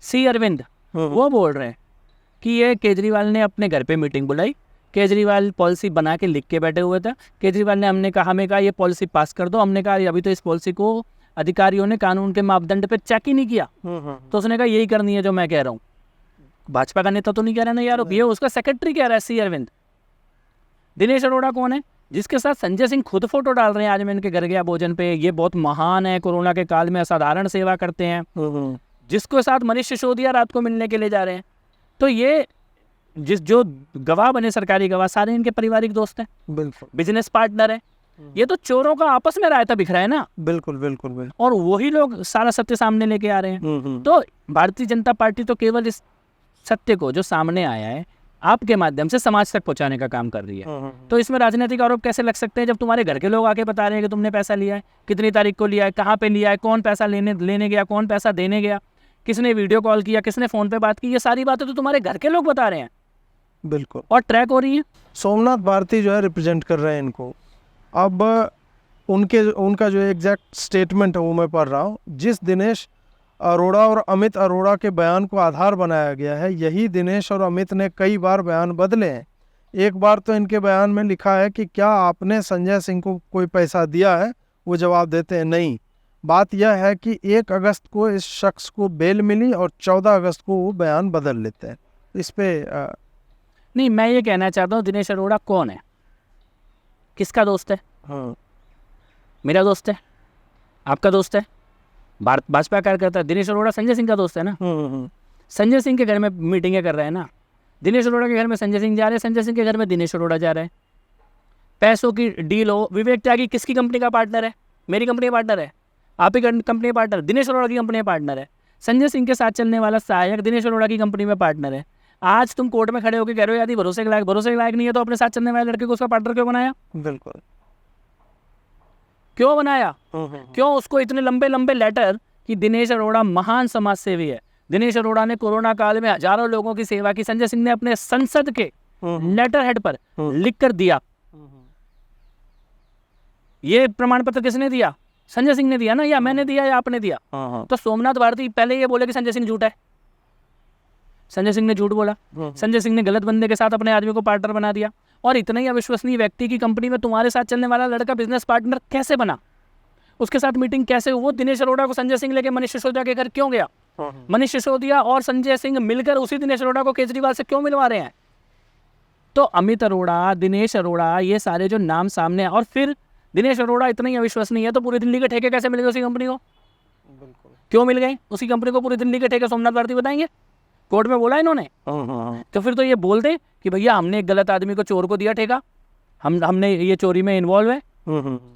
Speaker 1: सी अरविंद, वो बोल रहे हैं कि ये केजरीवाल ने अपने घर पे मीटिंग बुलाई, केजरीवाल पॉलिसी बना के लिख के बैठे हुए थे। केजरीवाल ने हमें कहा ये पॉलिसी पास कर दो। हमने कहा अभी तो इस पॉलिसी को अधिकारियों ने कानून के मापदंड पे चेक ही नहीं किया। तो उसने कहा यही करनी है जो मैं कह रहा हूँ। भाजपा का नेता तो नहीं कह रहा ना यार, ये उसका सेक्रेटरी कह रहा है सी अरविंद। दिनेश अरोड़ा कौन है? जिसके साथ संजय सिंह खुद फोटो डाल रहे हैं, आज मैं इनके घर गया भोजन पे, ये बहुत महान है, कोरोना के काल में असाधारण सेवा करते हैं, जिसके साथ मनीष सिसोदिया रात को मिलने के लिए जा रहे हैं। तो ये जो गवाह बने, सरकारी गवाह, सारे इनके पारिवारिक दोस्त हैं,
Speaker 2: बिल्कुल
Speaker 1: बिजनेस पार्टनर है। ये तो चोरों का आपस में रायता बिखरा है ना।
Speaker 2: बिल्कुल बिल्कुल बिल्कुल।
Speaker 1: और वही लोग सारा सत्य सामने लेके आ रहे हैं। तो भारतीय जनता पार्टी तो केवल इस सत्य को जो सामने आया है आपके माध्यम से समाज तक पहुंचाने का काम कर रही है। तो इसमें राजनीतिक आरोप कैसे लग सकते हैं जब तुम्हारे घर के लोग आके बता रहे हैं कि तुमने पैसा लिया है, कितनी तारीख को लिया है, कहाँ पे लिया है, कौन पैसा लेने गया, कौन पैसा देने गया, किसने वीडियो कॉल किया, किसने फोन पे बात की, ये सारी बातें तो तुम्हारे घर के लोग बता रहे हैं।
Speaker 2: बिल्कुल।
Speaker 1: और ट्रैक हो रही है।
Speaker 2: सोमनाथ भारती जो है रिप्रेजेंट कर रहे हैं इनको। अब उनका जो एग्जैक्ट स्टेटमेंट है वो मैं पढ़ रहा हूँ। जिस दिनेश अरोड़ा और अमित अरोड़ा के बयान को आधार बनाया गया है, यही दिनेश और अमित ने कई बार बयान बदले हैं। एक बार तो इनके बयान में लिखा है कि क्या आपने संजय सिंह को कोई पैसा दिया है? वो जवाब देते हैं नहीं। बात यह है कि 1 अगस्त को इस शख्स को बेल मिली और 14 अगस्त को वो बयान बदल लेते हैं। इस पे
Speaker 1: नहीं, मैं ये कहना चाहता हूँ दिनेश अरोड़ा कौन है, किसका दोस्त है?
Speaker 2: हाँ,
Speaker 1: मेरा दोस्त है, आपका दोस्त है, भाजपा कार्यकर्ता है। दिनेश अरोड़ा संजय सिंह का दोस्त है ना। संजय सिंह के घर में मीटिंगें कर रहे हैं ना। दिनेश अरोड़ा के घर में संजय सिंह जा रहे हैं, संजय सिंह के घर में दिनेश अरोड़ा जा रहे हैं। पैसों की डील हो। विवेक त्यागी किसकी कंपनी का पार्टनर है? मेरी कंपनी का पार्टनर है। आप ही कंपनी पार्टनर, दिनेश अरोड़ा की कंपनी पार्टनर है। संजय सिंह के साथ चलने वाला सहायक दिनेश अरोड़ा की कंपनी में पार्टनर है। आज तुम कोर्ट में खड़े होकर कह रहे हो यदि भरोसे के लायक नहीं है तो अपने साथ चलने वाले लड़के को उसका पार्टनर क्यों बनाया?
Speaker 2: बिल्कुल।
Speaker 1: क्यों बनाया? क्यों उसको इतने लंबे लंबे लेटर कि दिनेश अरोड़ा महान समाज सेवी है, दिनेश अरोड़ा ने कोरोना काल में हजारों लोगों की सेवा की, संजय सिंह ने अपने संसद के लेटर हेड पर लिख कर दिया। ये प्रमाण पत्र किसने दिया? संजय सिंह ने दिया ना, या मैंने दिया या आपने दिया? तो सोमनाथ भारती पहले ये बोले कि संजय सिंह झूठा है, संजय सिंह ने झूठ बोला, संजय सिंह ने गलत बंदे के साथ अपने आदमी को पार्टनर बना दिया, और इतना ही अविश्वसनीय व्यक्ति की कंपनी में तुम्हारे साथ चलने वाला लड़का बिजनेस पार्टनर कैसे बना, उसके साथ मीटिंग कैसे हुई? वो दिनेश अरोड़ा को संजय सिंह लेके मनीष सिसोदिया के घर क्यों गया? मनीष सिसोदिया और संजय सिंह मिलकर उसी दिनेश अरोड़ा को केजरीवाल से क्यों मिलवा रहे हैं? तो अमित अरोड़ा, दिनेश अरोड़ा, ये सारे जो नाम सामने हैं, और फिर दिनेश अरोड़ा इतना ही अविश्वसनीय है तो पूरी दिल्ली के ठेके कैसे मिल गए उसी कंपनी को? क्यों मिल गए उसी कंपनी को पूरी दिल्ली के ठेके? सोमनाथ भारती बताएंगे, कोर्ट में बोला इन्होंने। तो फिर तो ये बोल दे कि भैया हमने एक गलत आदमी को, चोर को दिया ठेका, हमने ये चोरी में इन्वॉल्व है।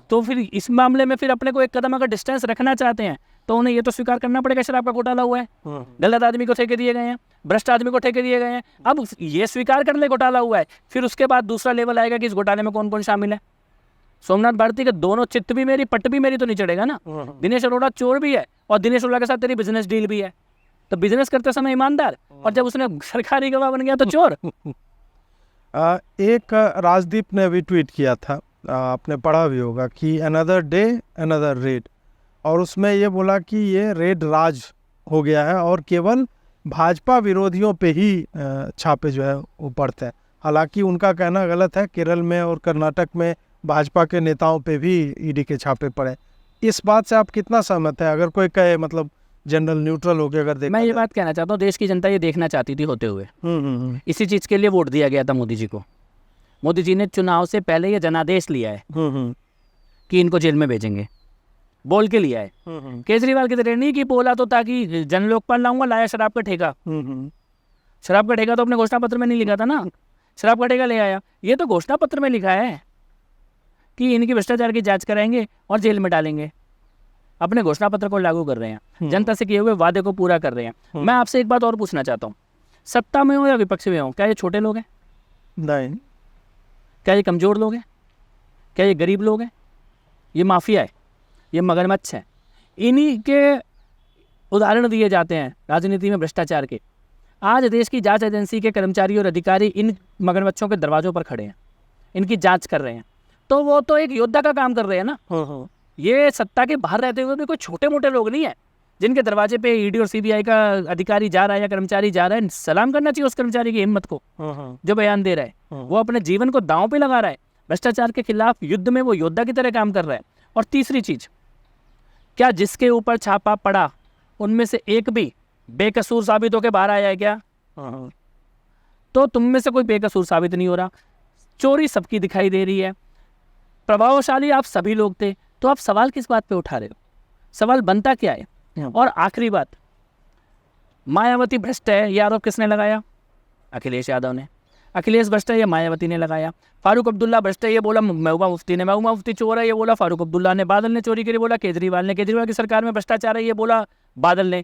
Speaker 1: तो फिर इस मामले में फिर अपने को एक कदम अगर डिस्टेंस रखना चाहते हैं तो उन्हें ये तो स्वीकार करना पड़ेगा शराब का घोटाला हुआ है, गलत आदमी को ठेके दिए गए हैं, भ्रष्ट आदमी को ठेके दिए गए हैं। अब ये स्वीकार कर ले घोटाला हुआ है, फिर उसके बाद दूसरा लेवल आएगा कि इस घोटाले में कौन कौन शामिल है। सोमनाथ भारती के दोनों चित्त भी मेरी, पट भी मेरी तो नहीं चढ़ेगा ना। दिनेश अरोड़ा चोर भी है और दिनेश अरोड़ा के साथ तेरी बिजनेस डील भी है, तो बिजनेस करते समय ईमानदार, और जब उसने सरकारी गवाह बन गया तो चोर।
Speaker 2: एक राजदीप ने अभी ट्वीट किया था, आपने पढ़ा भी होगा, कि अनदर डे अनदर रेड, और उसमें ये बोला कि ये रेड राज हो गया है और केवल भाजपा विरोधियों पे ही छापे जो है वो पड़ते हैं। हालांकि उनका कहना गलत है, केरल में और कर्नाटक में भाजपा के नेताओं पे भी ईडी के छापे पड़े। इस बात से आप कितना सहमत है? अगर कोई कहे, मतलब जनरल न्यूट्रल हो गया अगर देखा
Speaker 1: मैं ये बात कहना चाहता हूँ, देश की जनता ये देखना चाहती थी होते हुए, इसी चीज़ के लिए वोट दिया गया था मोदी जी को। मोदी जी ने चुनाव से पहले ये जनादेश लिया है कि इनको जेल में भेजेंगे, बोल के लिया है। केजरीवाल की तरह नहीं कि बोला तो ताकि जन लोकपाल लाऊंगा, लाया शराब का ठेका। शराब का ठेका तो अपने घोषणा पत्र में नहीं लिखा था ना, शराब का ठेका ले आया। ये तो घोषणा पत्र में लिखा है कि इनकी भ्रष्टाचार की जांच कराएंगे और जेल में डालेंगे। अपने घोषणा पत्र को लागू कर रहे हैं, जनता से किए हुए वादे को पूरा कर रहे हैं। मैं आपसे एक बात और पूछना चाहता हूँ, सत्ता में हो या विपक्ष में हो, क्या ये छोटे लोग हैं?
Speaker 2: नहीं।
Speaker 1: क्या ये कमज़ोर लोग हैं? क्या ये गरीब लोग हैं? ये माफिया है, ये मगरमच्छ है। इन्हीं के उदाहरण दिए जाते हैं राजनीति में भ्रष्टाचार के। आज देश की जांच एजेंसी के कर्मचारी और अधिकारी इन मगरमच्छों के दरवाजों पर खड़े हैं, इनकी जांच कर रहे हैं। तो वो तो एक योद्धा का काम कर रहे हैं ना। ये सत्ता के बाहर रहते हुए भी कोई छोटे मोटे लोग नहीं है जिनके दरवाजे पे ईडी और सीबीआई का अधिकारी जा रहा है या कर्मचारी जा रहा है। सलाम करना चाहिए उस कर्मचारी की हिम्मत को जो बयान दे रहा है। वो अपने जीवन को दांव पे लगा रहा है, भ्रष्टाचार के खिलाफ युद्ध में वो योद्धा की तरह काम कर रहा है। और तीसरी चीज, क्या जिसके ऊपर छापा पड़ा उनमें से एक भी बेकसूर साबित होकर बाहर आया है क्या? तो तुम में से कोई बेकसूर साबित नहीं हो रहा। चोरी सबकी दिखाई दे रही है, प्रभावशाली आप सभी लोग थे, तो आप सवाल किस बात पे उठा रहे हो? सवाल बनता क्या है? और आखिरी बात, मायावती भ्रष्ट है ये आरोप किसने लगाया? अखिलेश यादव ने। अखिलेश भ्रष्ट है ये मायावती ने लगाया। फारूक अब्दुल्ला भ्रष्ट है ये बोला महबूबा मुफ्ती ने। महबूबा मुफ्ती चोर है ये बोला फारूक अब्दुल्ला ने। बादल ने चोरी करी बोला केजरीवाल ने। केजरीवाल की सरकार में भ्रष्टाचार है ये बोला बादल ने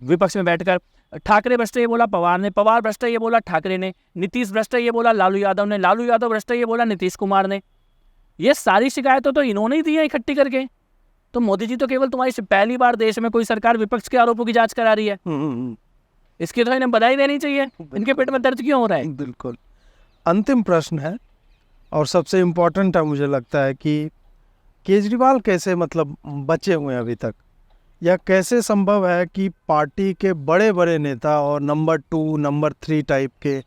Speaker 1: विपक्ष में बैठकर। ठाकरे भ्रष्ट है ये बोला पवार ने। पवार भ्रष्ट है ये बोला ठाकरे ने। नीतीश भ्रष्ट है ये बोला लालू यादव ने। लालू यादव भ्रष्ट है ये बोला नीतीश कुमार ने। ये सारी शिकायतें तो इन्होंने ही दी है इकट्ठी करके। तो मोदी जी तो केवल तुम्हारी पहली बार देश में कोई सरकार विपक्ष के आरोपों की जांच करा रही है। इसकी तो इन्हें बधाई देनी चाहिए। इनके पेट में दर्द क्यों हो रहा है?
Speaker 2: बिल्कुल। अंतिम प्रश्न है और सबसे इम्पोर्टेंट है, मुझे लगता है कि केजरीवाल कैसे मतलब बचे हुए हैं अभी तक, या कैसे संभव है कि पार्टी के बड़े बड़े नेता और नंबर 2 नंबर 3 टाइप के,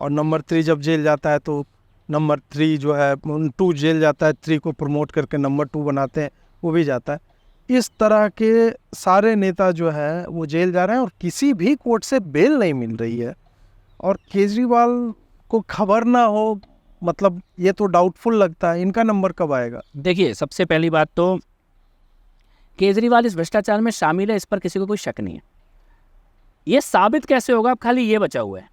Speaker 2: और नंबर 3 जब जेल जाता है तो नंबर 3 जो है 2 जेल जाता है, 3 को प्रमोट करके नंबर 2 बनाते हैं, वो भी जाता है। इस तरह के सारे नेता जो है वो जेल जा रहे हैं और किसी भी कोर्ट से बेल नहीं मिल रही है, और केजरीवाल को खबर ना हो, मतलब ये तो डाउटफुल लगता है। इनका नंबर कब आएगा?
Speaker 1: देखिए, सबसे पहली बात तो केजरीवाल इस भ्रष्टाचार में शामिल है, इस पर किसी को कोई शक नहीं है। ये साबित कैसे होगा अब खाली ये बचा हुआ है,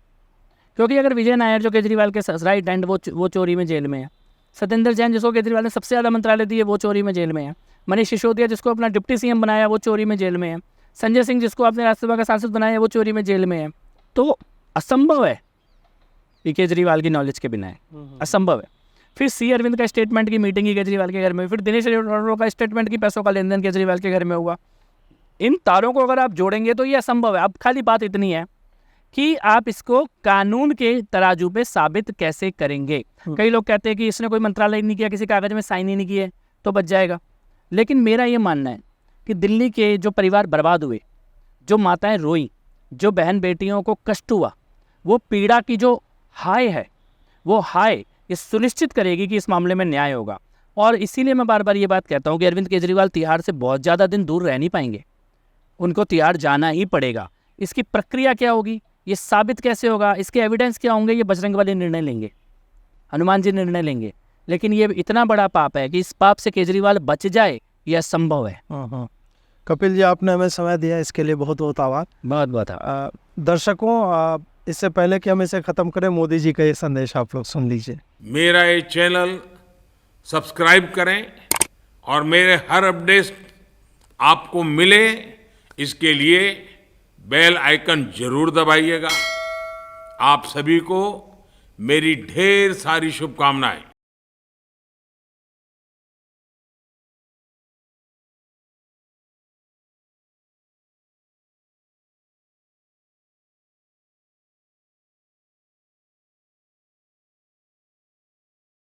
Speaker 1: क्योंकि अगर विजय नायर जो केजरीवाल के राइट हैंड वो चोरी में जेल में है, सत्येंद्र जैन जिसको केजरीवाल ने सबसे ज़्यादा मंत्रालय दिए वो चोरी में जेल में है, मनीष सिसोदिया जिसको अपना डिप्टी सीएम बनाया वो चोरी में जेल में है, संजय सिंह जिसको आपने राज्यसभा का सांसद बनाया वो चोरी में जेल में है, तो असंभव है कि केजरीवाल की नॉलेज के बिना है, असंभव है। फिर सी अरविंद का स्टेटमेंट की मीटिंग की केजरीवाल के घर में, फिर दिनेश रेड्डी का स्टेटमेंट की पैसों का लेन देन केजरीवाल के घर में हुआ। इन तारों को अगर आप जोड़ेंगे तो ये असंभव है। अब खाली बात इतनी है कि आप इसको कानून के तराजू पे साबित कैसे करेंगे। कई लोग कहते हैं कि इसने कोई मंत्रालय नहीं किया, किसी कागज में साइन ही नहीं किए तो बच जाएगा। लेकिन मेरा ये मानना है कि दिल्ली के जो परिवार बर्बाद हुए, जो माताएं रोई, जो बहन बेटियों को कष्ट हुआ, वो पीड़ा की जो हाय है, वो हाय ये सुनिश्चित करेगी कि इस मामले में न्याय होगा। और इसीलिए मैं बार बार ये बात कहता हूँ कि अरविंद केजरीवाल तिहाड़ से बहुत ज़्यादा दिन दूर रह नहीं पाएंगे, उनको तिहाड़ जाना ही पड़ेगा। इसकी प्रक्रिया क्या होगी, ये साबित कैसे होगा, इसके एविडेंस क्या होंगे, ये बजरंगबली निर्णय लेंगे, हनुमान जी निर्णय लेंगे। लेकिन ये इतना बड़ा पाप है कि इस पाप से केजरीवाल बच जाए, यह असंभव है।
Speaker 2: कपिल जी, आपने हमें समय दिया, इसके लिए बहुत बहुत आभार।
Speaker 1: बहुत बहुत
Speaker 2: दर्शकों, इससे पहले कि हम इसे ख़त्म करें, मोदी जी का ये संदेश आप लोग सुन लीजिए।
Speaker 6: मेरा ये चैनल सब्सक्राइब करें और मेरे हर अपडेट आपको मिले, इसके लिए बेल आइकन जरूर दबाइएगा। आप सभी को मेरी ढेर सारी शुभकामनाएं।